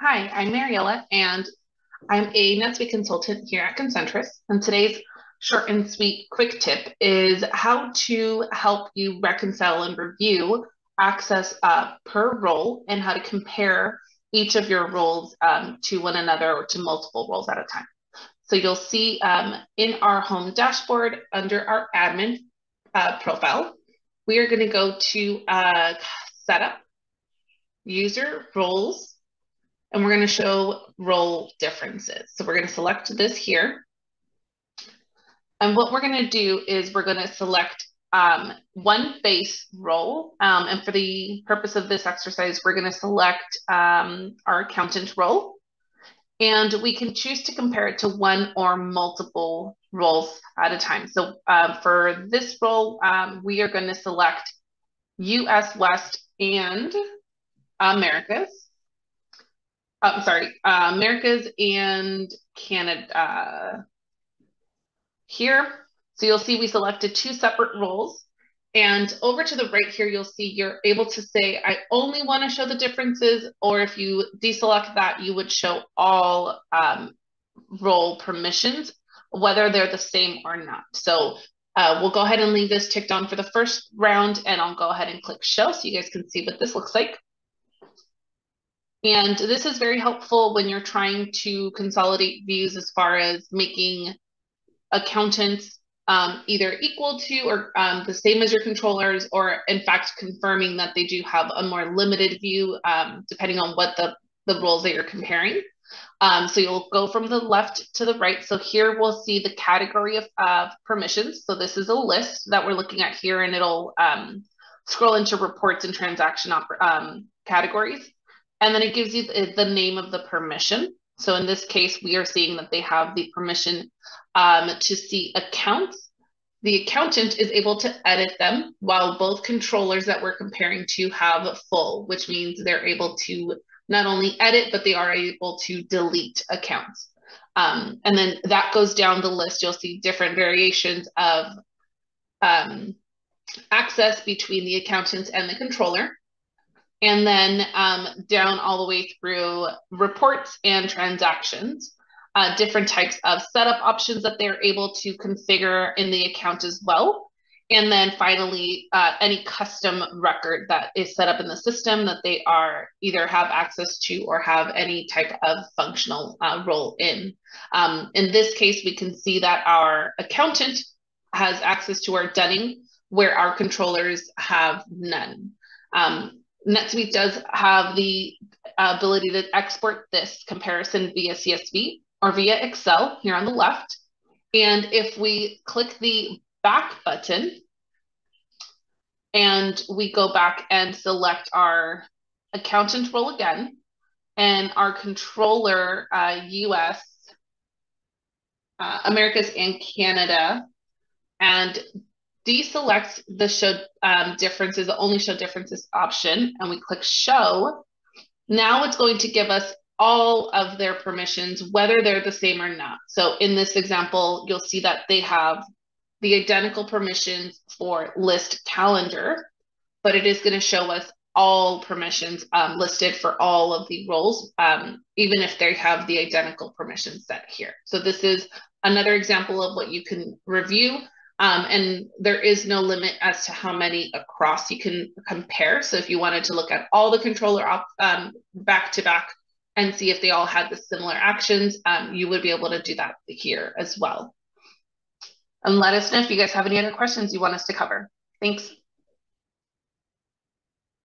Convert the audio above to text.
Hi, I'm Mariella, and I'm a NetSuite consultant here at Concentrus. And today's short and sweet quick tip is how to help you reconcile and review access per role and how to compare each of your roles to one another or to multiple roles at a time. So you'll see in our home dashboard under our admin profile, we are going to go to setup, user, roles, and we're going to show role differences. So we're going to select this here. And what we're going to do is we're going to select one base role. And for the purpose of this exercise, we're going to select our accountant role. And we can choose to compare it to one or multiple roles at a time. So for this role, we are going to select US West and Americas. Americas and Canada here. So you'll see we selected two separate roles. And over to the right here, you'll see you're able to say, I only want to show the differences, or if you deselect that, you would show all role permissions, whether they're the same or not. So we'll go ahead and leave this ticked on for the first round, and I'll go ahead and click show so you guys can see what this looks like. And this is very helpful when you're trying to consolidate views as far as making accountants either equal to or the same as your controllers, or in fact, confirming that they do have a more limited view depending on what the roles that you're comparing. So you'll go from the left to the right. So here we'll see the category of permissions. So this is a list that we're looking at here, and it'll scroll into reports and transaction categories. And then it gives you the name of the permission. So in this case, we are seeing that they have the permission to see accounts. The accountant is able to edit them, while both controllers that we're comparing to have full, which means they're able to not only edit, but they are able to delete accounts. And then that goes down the list. You'll see different variations of access between the accountants and the controller. And then down all the way through reports and transactions, different types of setup options that they're able to configure in the account as well. And then finally, any custom record that is set up in the system that they are either have access to or have any type of functional role in. In this case, we can see that our accountant has access to our Dunning, where our controllers have none. NetSuite does have the ability to export this comparison via CSV or via Excel here on the left. And if we click the back button and we go back and select our accountant role again and our controller US, Americas and Canada, and deselect the show differences, the only show differences option, and we click show, now it's going to give us all of their permissions, whether they're the same or not. So in this example, you'll see that they have the identical permissions for list calendar, but it is going to show us all permissions listed for all of the roles, even if they have the identical permissions set here. So this is another example of what you can review. And there is no limit as to how many across you can compare. So if you wanted to look at all the controller back to back and see if they all had the similar actions, you would be able to do that here as well. And let us know if you guys have any other questions you want us to cover. Thanks.